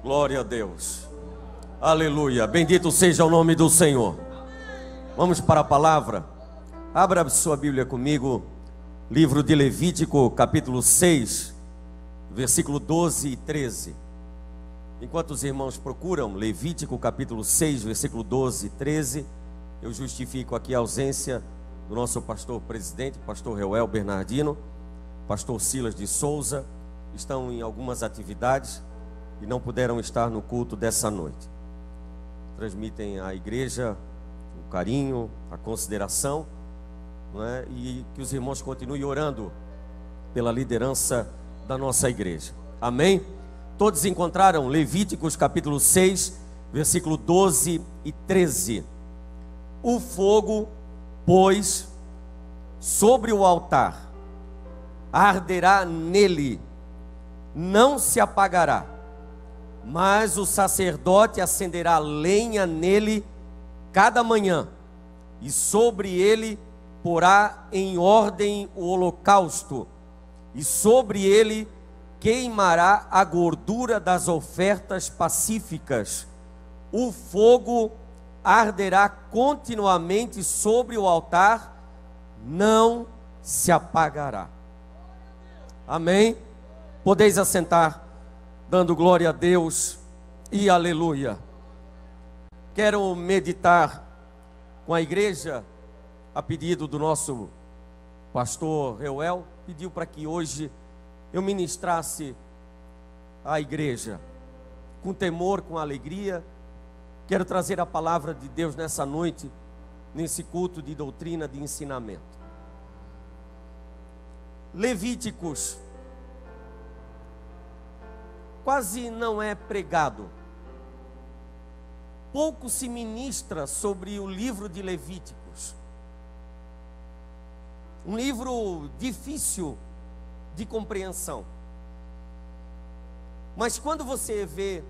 Glória a Deus. Aleluia. Bendito seja o nome do Senhor. Vamos para a palavra. Abra sua Bíblia comigo. Livro de Levítico, capítulo 6, versículo 12 e 13. Enquanto os irmãos procuram, Levítico, capítulo 6, versículo 12 e 13, eu justifico aqui a ausência do nosso pastor presidente, pastor Reuel Bernardino, pastor Silas de Souza, estão em algumas atividades e não puderam estar no culto dessa noite. Transmitem à igreja o carinho, a consideração, não é? E que os irmãos continuem orando pela liderança da nossa igreja. Amém? Todos encontraram Levíticos capítulo 6, versículo 12 e 13. O fogo, pois, sobre o altar, arderá nele, não se apagará, mas o sacerdote acenderá lenha nele cada manhã, e sobre ele porá em ordem o holocausto, e sobre ele queimará a gordura das ofertas pacíficas. O fogo arderá continuamente sobre o altar, não se apagará. Amém? Podeis assentar, dando glória a Deus e aleluia. Quero meditar com a igreja, a pedido do nosso pastor Reuel, pediu para que hoje eu ministrasse à igreja, com temor, com alegria. Quero trazer a palavra de Deus nessa noite, nesse culto de doutrina, de ensinamento. Levíticos quase não é pregado. Pouco se ministra sobre o livro de Levíticos. Um livro difícil de compreensão. Mas quando você vê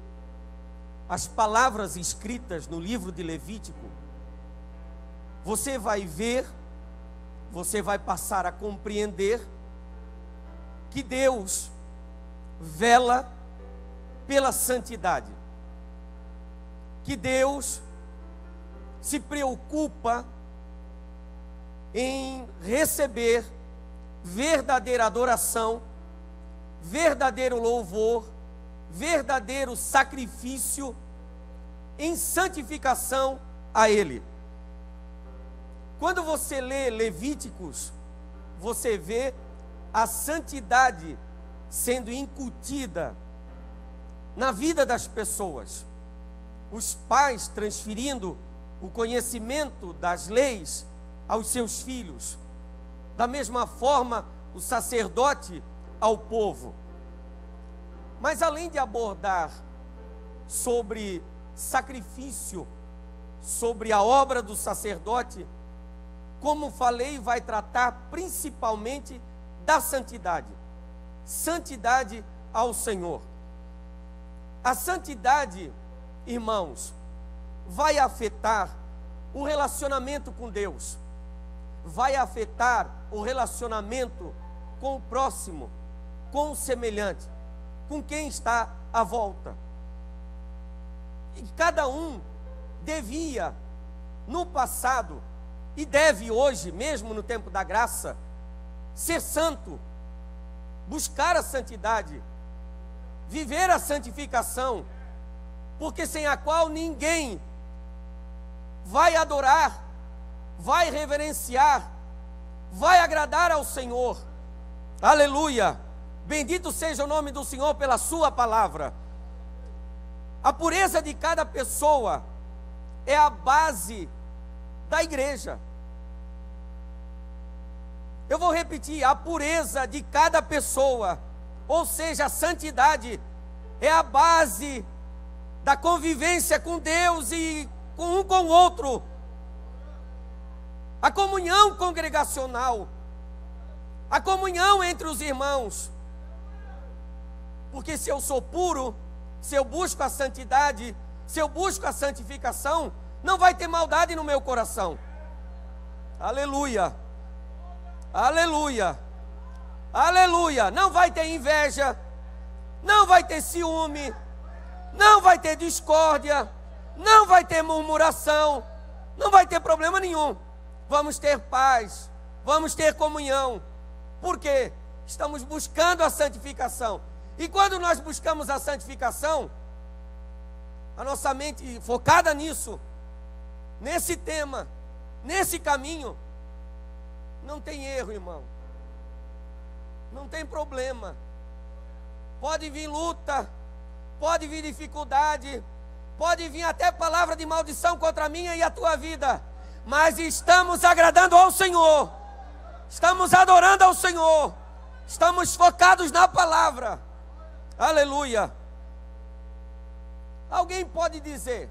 as palavras escritas no livro de Levítico, você vai ver, você vai passar a compreender que Deus vela pela santidade, que Deus se preocupa em receber verdadeira adoração, verdadeiro louvor, verdadeiro sacrifício em santificação a Ele. Quando você lê Levíticos, você vê a santidade sendo incutida na vida das pessoas. Os pais transferindo o conhecimento das leis aos seus filhos. Da mesma forma, o sacerdote ao povo. Mas além de abordar sobre sacrifício, sobre a obra do sacerdote, como falei, vai tratar principalmente da santidade. Santidade ao Senhor. A santidade, irmãos, vai afetar o relacionamento com Deus, vai afetar o relacionamento com o próximo, com o semelhante, com quem está à volta. E cada um devia, no passado, e deve hoje, mesmo no tempo da graça, ser santo, buscar a santidade, viver a santificação, porque sem a qual ninguém vai adorar, vai reverenciar, vai agradar ao Senhor. Aleluia! Bendito seja o nome do Senhor pela sua palavra. A pureza de cada pessoa é a base da igreja. Eu vou repetir, a pureza de cada pessoa, ou seja, a santidade, é a base da convivência com Deus e com um com o outro. A comunhão congregacional, a comunhão entre os irmãos. Porque se eu sou puro, se eu busco a santidade, se eu busco a santificação, não vai ter maldade no meu coração. Aleluia, aleluia, aleluia. Não vai ter inveja, não vai ter ciúme, não vai ter discórdia, não vai ter murmuração, não vai ter problema nenhum. Vamos ter paz, vamos ter comunhão. Por quê? Estamos buscando a santificação. E quando nós buscamos a santificação, a nossa mente focada nisso, nesse tema, nesse caminho, não tem erro, irmão. Não tem problema. Pode vir luta, pode vir dificuldade, pode vir até palavra de maldição contra a minha e a tua vida, mas estamos agradando ao Senhor, estamos adorando ao Senhor, estamos focados na palavra. Aleluia. Alguém pode dizer: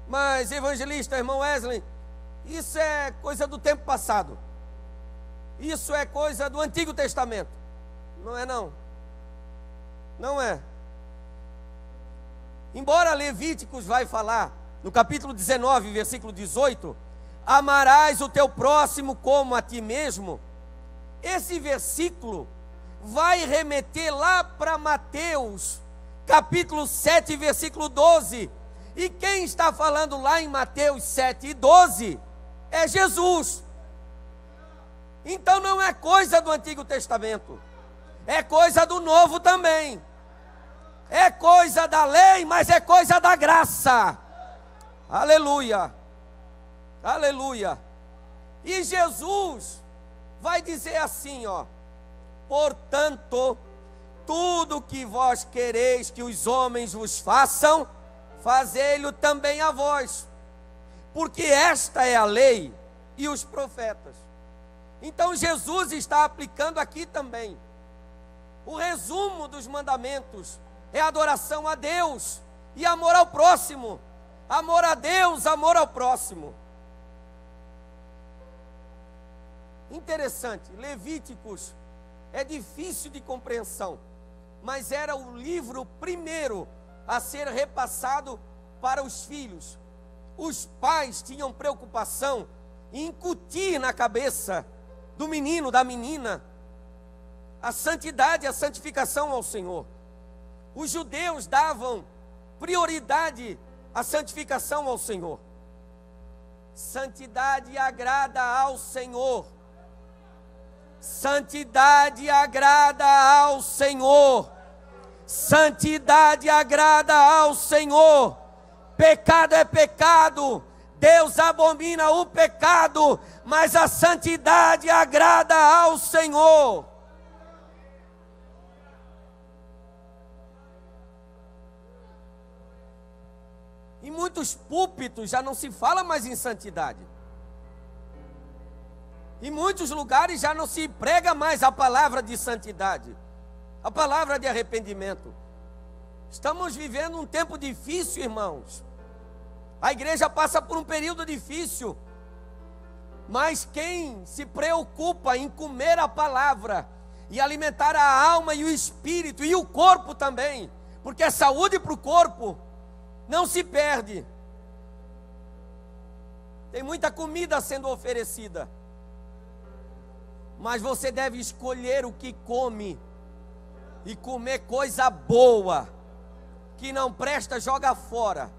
mas evangelista, irmão Wesley, isso é coisa do tempo passado, isso é coisa do Antigo Testamento. Não é não, não é. Embora Levíticos vai falar, no capítulo 19, versículo 18, amarás o teu próximo como a ti mesmo, esse versículo vai remeter lá para Mateus, capítulo 7, versículo 12, e quem está falando lá em Mateus 7 e 12 é Jesus. Então não é coisa do Antigo Testamento, é coisa do Novo também. É coisa da lei, mas é coisa da graça. Aleluia. Aleluia. E Jesus vai dizer assim, ó: portanto, tudo que vós quereis que os homens vos façam, fazei-lo também a vós, porque esta é a lei e os profetas. Então Jesus está aplicando aqui também. O resumo dos mandamentos é adoração a Deus e amor ao próximo. Amor a Deus, amor ao próximo. Interessante, Levíticos é difícil de compreensão, mas era o livro primeiro a ser repassado para os filhos. Os pais tinham preocupação em incutir na cabeça do menino, da menina, a santidade, a santificação ao Senhor. Os judeus davam prioridade à santificação ao Senhor. Santidade agrada ao Senhor. Santidade agrada ao Senhor. Santidade agrada ao Senhor. Pecado é pecado. Deus abomina o pecado, mas a santidade agrada ao Senhor. Em muitos púlpitos já não se fala mais em santidade. Em muitos lugares já não se prega mais a palavra de santidade, a palavra de arrependimento. Estamos vivendo um tempo difícil, irmãos. A igreja passa por um período difícil, mas quem se preocupa em comer a palavra e alimentar a alma e o espírito e o corpo também, porque é saúde para o corpo, não se perde. Tem muita comida sendo oferecida, mas você deve escolher o que come e comer coisa boa. Que não presta, joga fora.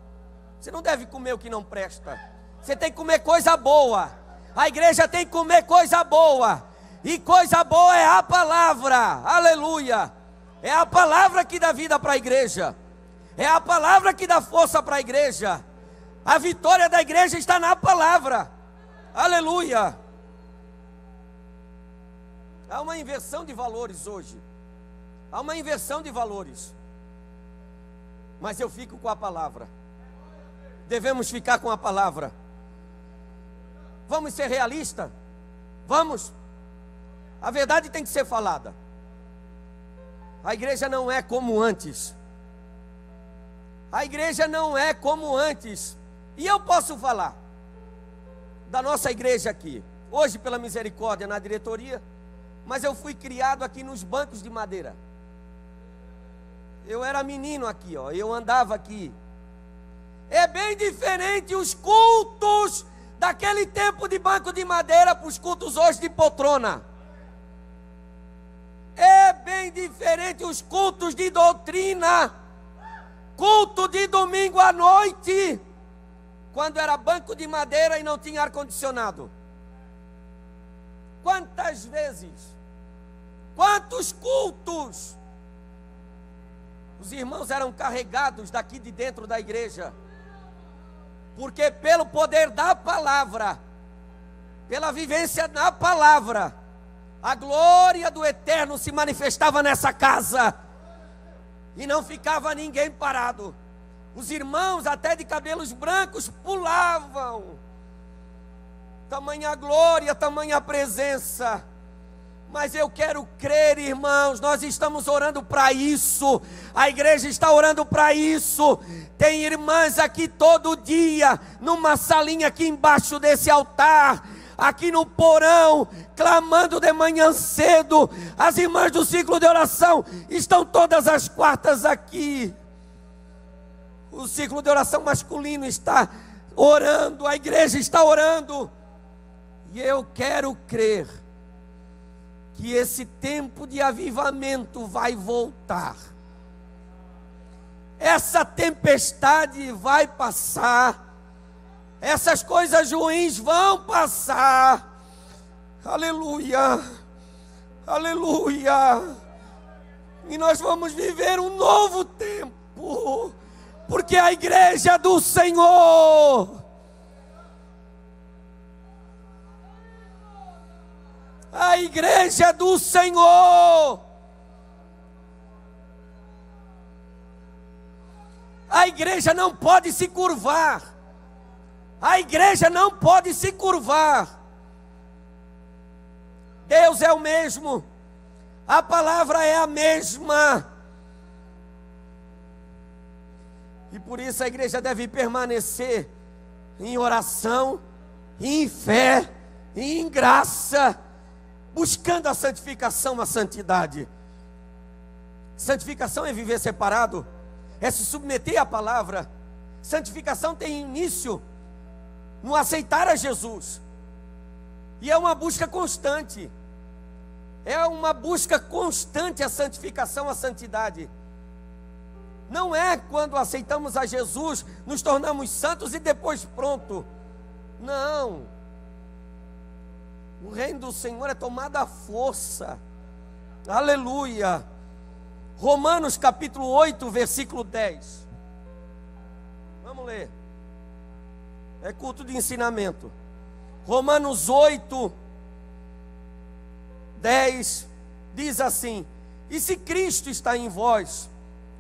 Você não deve comer o que não presta. Você tem que comer coisa boa. A igreja tem que comer coisa boa. E coisa boa é a palavra. Aleluia. É a palavra que dá vida para a igreja. É a palavra que dá força para a igreja. A vitória da igreja está na palavra. Aleluia. Há uma inversão de valores hoje. Há uma inversão de valores. Mas eu fico com a palavra. Devemos ficar com a palavra. Vamos ser realistas? Vamos. A verdade tem que ser falada. A igreja não é como antes. A igreja não é como antes. E eu posso falar da nossa igreja aqui. Hoje, pela misericórdia, na diretoria. Mas eu fui criado aqui nos bancos de madeira. Eu era menino aqui, ó. Eu andava aqui. É bem diferente os cultos daquele tempo de banco de madeira para os cultos hoje de poltrona. É bem diferente os cultos de doutrina. culto de domingo à noite, quando era banco de madeira e não tinha ar-condicionado. Quantas vezes, quantos cultos, os irmãos eram carregados daqui de dentro da igreja, porque pelo poder da palavra, pela vivência na palavra, a glória do Eterno se manifestava nessa casa, e não ficava ninguém parado. Os irmãos, até de cabelos brancos, pulavam. Tamanha glória, tamanha presença. Mas eu quero crer, irmãos, nós estamos orando para isso. A igreja está orando para isso. Tem irmãs aqui todo dia, numa salinha aqui embaixo desse altar, aqui no porão, clamando de manhã cedo. As irmãs do ciclo de oração estão todas as quartas aqui. O ciclo de oração masculino está orando, a igreja está orando. E eu quero crer que esse tempo de avivamento vai voltar. Essa tempestade vai passar. Essas coisas ruins vão passar. Aleluia. Aleluia. E nós vamos viver um novo tempo. Porque a igreja do Senhor, a igreja do Senhor, a igreja não pode se curvar. A igreja não pode se curvar. Deus é o mesmo, a palavra é a mesma. E por isso a igreja deve permanecer em oração, em fé, em graça, buscando a santificação, a santidade. Santificação é viver separado, é se submeter à palavra. Santificação tem início no aceitar a Jesus. E é uma busca constante. É uma busca constante a santificação, a santidade. Não é quando aceitamos a Jesus, nos tornamos santos e depois pronto. Não. O reino do Senhor é tomado à força. Aleluia. Romanos capítulo 8, versículo 10. Vamos ler. É culto de ensinamento. Romanos 8, 10 diz assim: e se Cristo está em vós,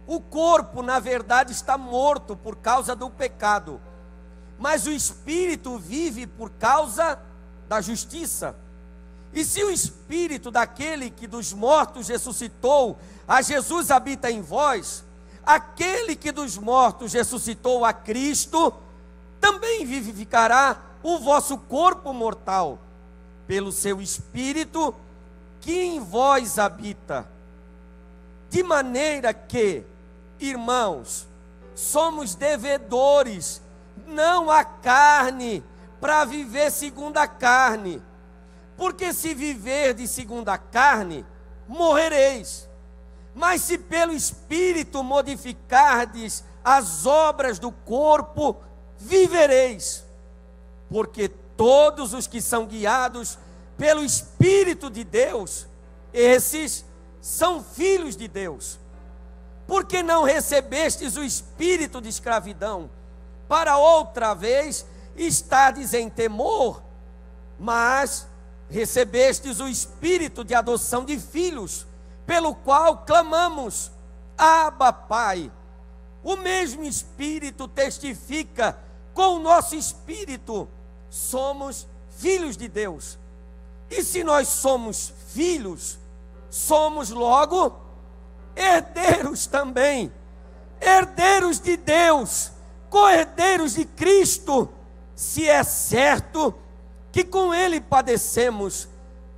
o corpo na verdade está morto por causa do pecado, mas o espírito vive por causa da justiça. E se o espírito daquele que dos mortos ressuscitou a Jesus habita em vós, aquele que dos mortos ressuscitou a Cristo também vivificará o vosso corpo mortal pelo seu espírito que em vós habita. De maneira que, irmãos, somos devedores, não à carne, para viver segundo a carne. Porque se viverdes segundo a carne, morrereis. Mas se pelo Espírito modificardes as obras do corpo, vivereis. Porque todos os que são guiados pelo Espírito de Deus, esses são filhos de Deus. Porque não recebestes o espírito de escravidão, para outra vez estardes em temor, mas recebestes o espírito de adoção de filhos, pelo qual clamamos, Abba, Pai. O mesmo Espírito testifica com o nosso espírito, somos filhos de Deus. E se nós somos filhos, somos logo herdeiros também, herdeiros de Deus, co-herdeiros de Cristo, se é certo que com Ele padecemos,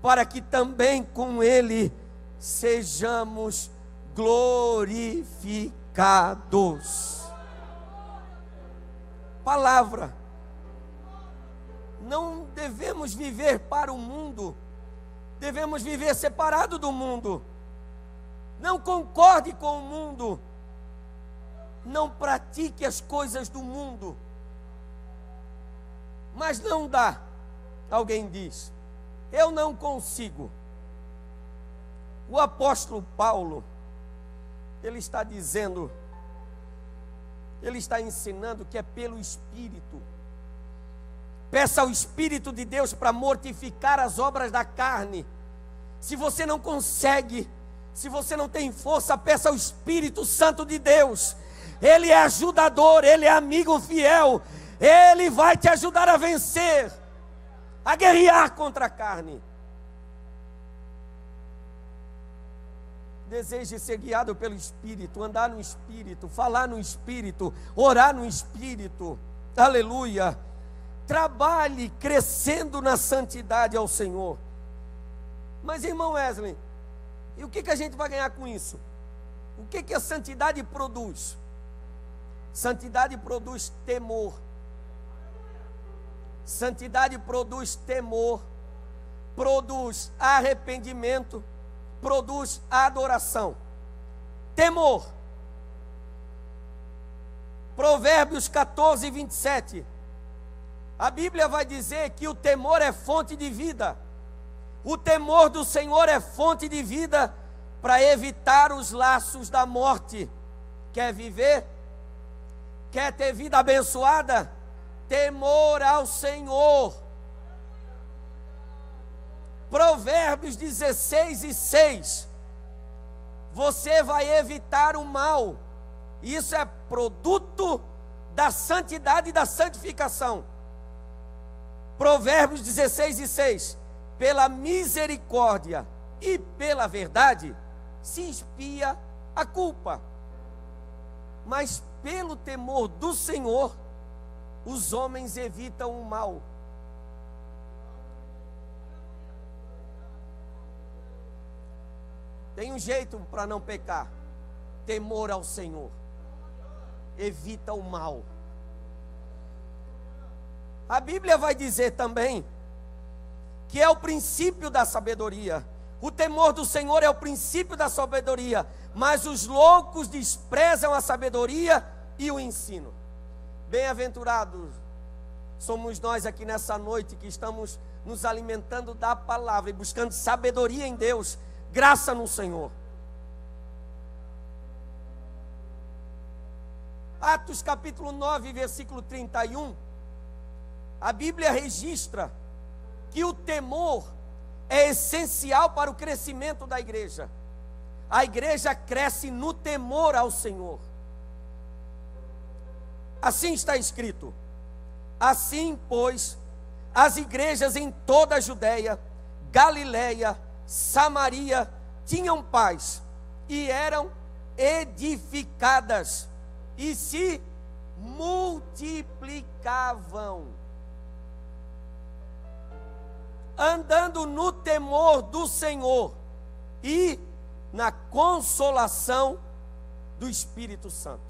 para que também com Ele sejamos glorificados. Palavra. Não devemos viver para o mundo, devemos viver separado do mundo. Não concorde com o mundo. não pratique as coisas do mundo. Mas não dá. Alguém diz, eu não consigo. O apóstolo Paulo, ele está dizendo, ele está ensinando que é pelo Espírito. Peça ao Espírito de Deus para mortificar as obras da carne. Se você não consegue, se você não tem força, peça ao Espírito Santo de Deus. Ele é ajudador, Ele é amigo fiel. Ele vai te ajudar a vencer, a guerrear contra a carne. Deseje ser guiado pelo Espírito, andar no Espírito, falar no Espírito, orar no Espírito. Aleluia. Trabalhe crescendo na santidade ao Senhor. Mas, irmão Wesley, e o que a gente vai ganhar com isso? O que a santidade produz? Santidade produz temor. Santidade produz temor, produz arrependimento, produz adoração. Temor. Provérbios 14, 27. A Bíblia vai dizer que o temor é fonte de vida. O temor do Senhor é fonte de vida para evitar os laços da morte. Quer viver? Quer ter vida abençoada? Temor ao Senhor. Provérbios 16 e 6. Você vai evitar o mal. Isso é produto da santidade e da santificação. Provérbios 16 e 6. Pela misericórdia e pela verdade se expia a culpa. Mas pelo temor do Senhor, os homens evitam o mal. Tem um jeito para não pecar: temor ao Senhor. Evita o mal. A Bíblia vai dizer também que é o princípio da sabedoria. O temor do Senhor é o princípio da sabedoria, mas os loucos desprezam a sabedoria e o ensino. Bem-aventurados somos nós aqui nessa noite que estamos nos alimentando da palavra e buscando sabedoria em Deus, graça no Senhor. Atos capítulo 9, versículo 31, a Bíblia registra que o temor é essencial para o crescimento da igreja. A igreja cresce no temor ao Senhor. Assim está escrito: assim, pois, as igrejas em toda a Judéia, Galiléia, Samaria tinham paz e eram edificadas e se multiplicavam, andando no temor do Senhor e na consolação do Espírito Santo.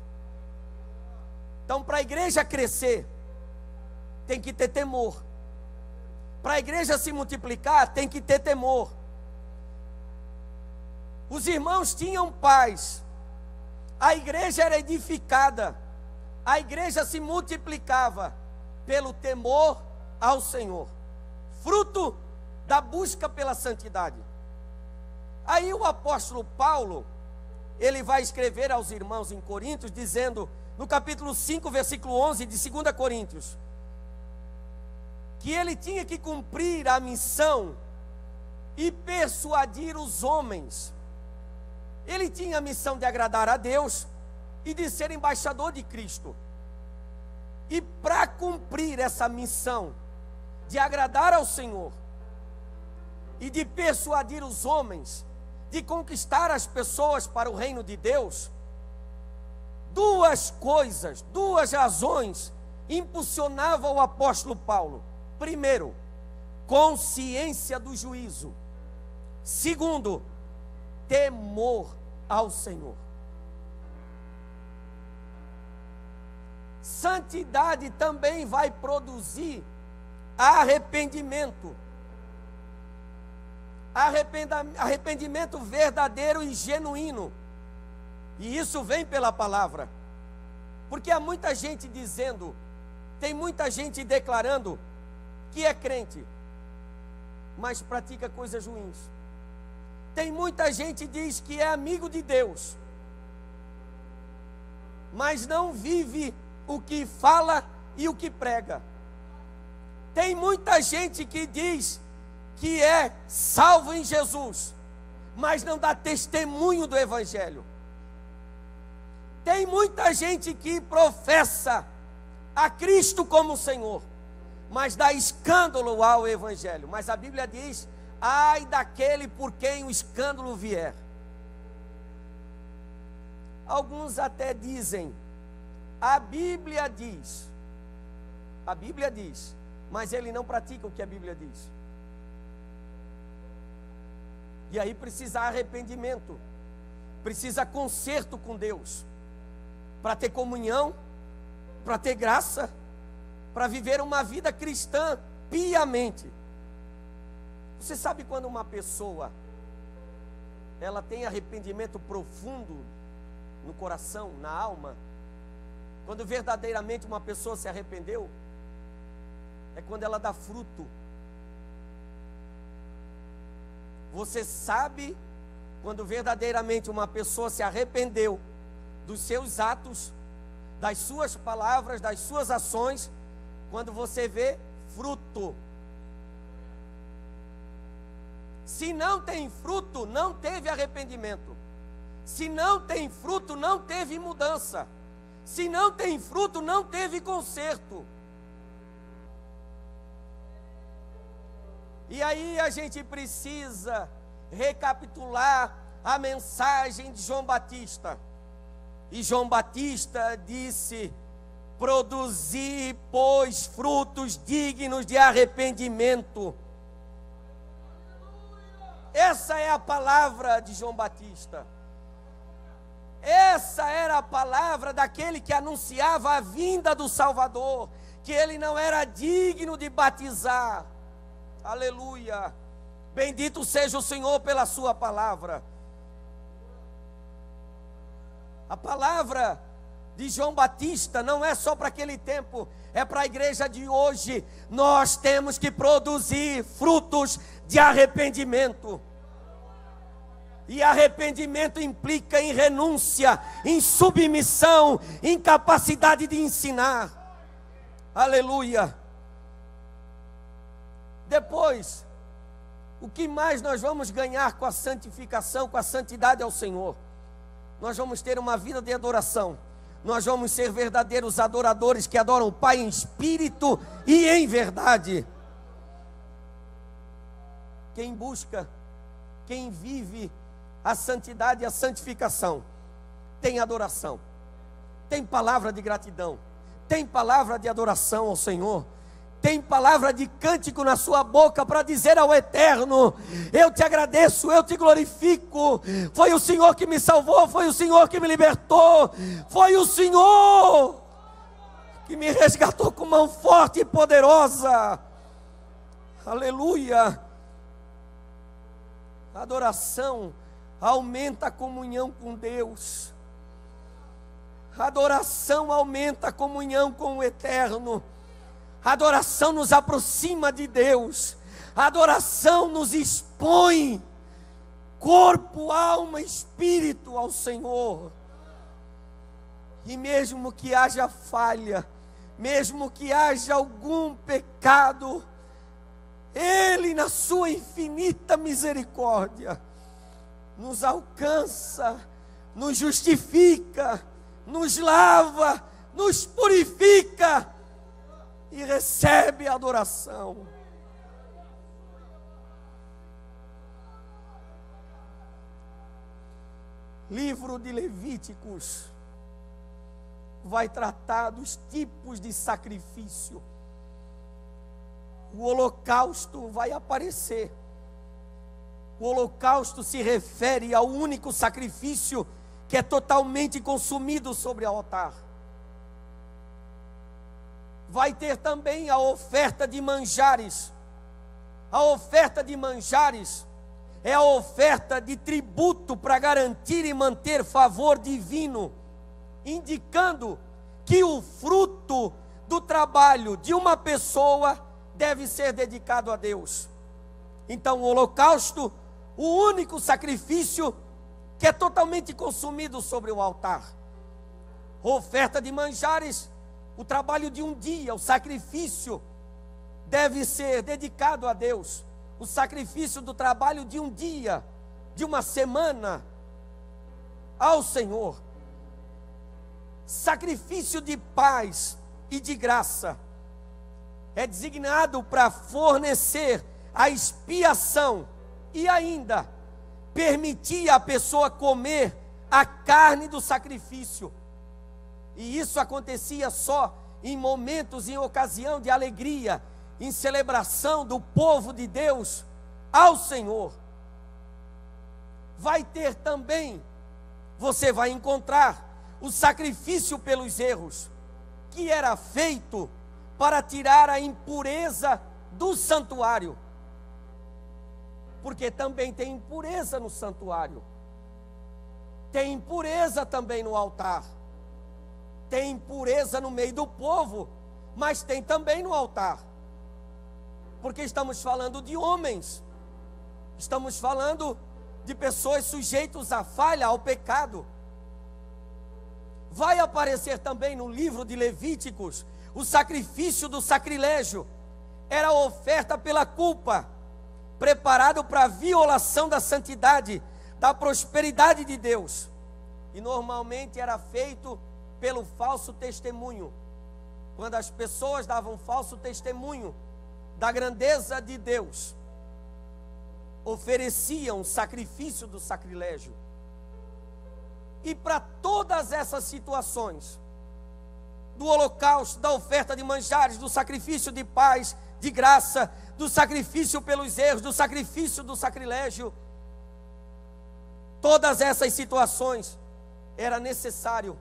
Então, para a igreja crescer, tem que ter temor. Para a igreja se multiplicar, tem que ter temor. Os irmãos tinham paz, a igreja era edificada, a igreja se multiplicava pelo temor ao Senhor, fruto da busca pela santidade. Aí o apóstolo Paulo, ele vai escrever aos irmãos em Coríntios, dizendo, no capítulo 5, versículo 11 de 2 Coríntios, que ele tinha que cumprir a missão e persuadir os homens. Ele tinha a missão de agradar a Deus e de ser embaixador de Cristo. E para cumprir essa missão de agradar ao Senhor e de persuadir os homens, de conquistar as pessoas para o reino de Deus, duas coisas, duas razões impulsionavam o apóstolo Paulo. Primeiro, consciência do juízo. Segundo, temor ao Senhor. Santidade também vai produzir arrependimento. Arrependimento verdadeiro e genuíno. E isso vem pela palavra. Porque há muita gente dizendo, tem muita gente declarando que é crente, mas pratica coisas ruins. Tem muita gente que diz que é amigo de Deus, mas não vive o que fala e o que prega. Tem muita gente que diz que é salvo em Jesus, mas não dá testemunho do Evangelho. Tem muita gente que professa a Cristo como Senhor, mas dá escândalo ao Evangelho. Mas a Bíblia diz: ai daquele por quem o escândalo vier. Alguns até dizem, a Bíblia diz, mas ele não pratica o que a Bíblia diz. E aí precisa arrependimento, precisa conserto com Deus, para ter comunhão, para ter graça, para viver uma vida cristã piamente. Você sabe quando uma pessoa, ela tem arrependimento profundo no coração, na alma, quando verdadeiramente uma pessoa se arrependeu, é quando ela dá fruto. Você sabe quando verdadeiramente uma pessoa se arrependeu dos seus atos, das suas palavras, das suas ações, quando você vê fruto. Se não tem fruto, não teve arrependimento. Se não tem fruto, não teve mudança. Se não tem fruto, não teve conserto. E aí a gente precisa recapitular a mensagem de João Batista. E João Batista disse: produzi, pois, frutos dignos de arrependimento. Essa é a palavra de João Batista. Essa era a palavra daquele que anunciava a vinda do Salvador, que ele não era digno de batizar. Aleluia! Bendito seja o Senhor pela sua palavra. A palavra de João Batista não é só para aquele tempo, é para a igreja de hoje. Nós temos que produzir frutos de arrependimento. E arrependimento implica em renúncia, em submissão, em capacidade de ensinar. Aleluia! Depois, o que mais nós vamos ganhar com a santificação, com a santidade ao Senhor? Nós vamos ter uma vida de adoração. Nós vamos ser verdadeiros adoradores que adoram o Pai em espírito e em verdade. Quem busca, quem vive a santidade e a santificação, tem adoração, tem palavra de gratidão, tem palavra de adoração ao Senhor, tem palavra de cântico na sua boca para dizer ao Eterno: eu te agradeço, eu te glorifico. Foi o Senhor que me salvou, foi o Senhor que me libertou, foi o Senhor que me resgatou com mão forte e poderosa. Aleluia! A adoração aumenta a comunhão com Deus. A adoração aumenta a comunhão com o Eterno. A adoração nos aproxima de Deus. A adoração nos expõe corpo, alma, espírito ao Senhor. E mesmo que haja falha, mesmo que haja algum pecado, Ele, na sua infinita misericórdia, nos alcança, nos justifica, nos lava, nos purifica e recebe a adoração. Livro de Levíticos vai tratar dos tipos de sacrifício. O holocausto vai aparecer. O holocausto se refere ao único sacrifício que é totalmente consumido sobre o altar. Vai ter também a oferta de manjares. A oferta de manjares é a oferta de tributo para garantir e manter favor divino, indicando que o fruto do trabalho de uma pessoa deve ser dedicado a Deus. Então, o holocausto, o único sacrifício que é totalmente consumido sobre o altar. A oferta de manjares, o trabalho de um dia, o sacrifício deve ser dedicado a Deus. O sacrifício do trabalho de um dia, de uma semana, ao Senhor. Sacrifício de paz e de graça é designado para fornecer a expiação e ainda permitir a pessoa comer a carne do sacrifício. E isso acontecia só em momentos, em ocasião de alegria, em celebração do povo de Deus ao Senhor. Vai ter também, você vai encontrar o sacrifício pelos erros, que era feito para tirar a impureza do santuário. Porque também tem impureza no santuário. Tem impureza também no altar. Tem impureza no meio do povo, mas tem também no altar. Porque estamos falando de homens. Estamos falando de pessoas sujeitas à falha, ao pecado. Vai aparecer também no livro de Levíticos o sacrifício do sacrilégio. Era a oferta pela culpa, preparado para a violação da santidade, da prosperidade de Deus. E normalmente era feito pelo falso testemunho. Quando as pessoas davam falso testemunho da grandeza de Deus, ofereciam o sacrifício do sacrilégio. E para todas essas situações, do holocausto, da oferta de manjares, do sacrifício de paz, de graça, do sacrifício pelos erros, do sacrifício do sacrilégio, todas essas situações, era necessário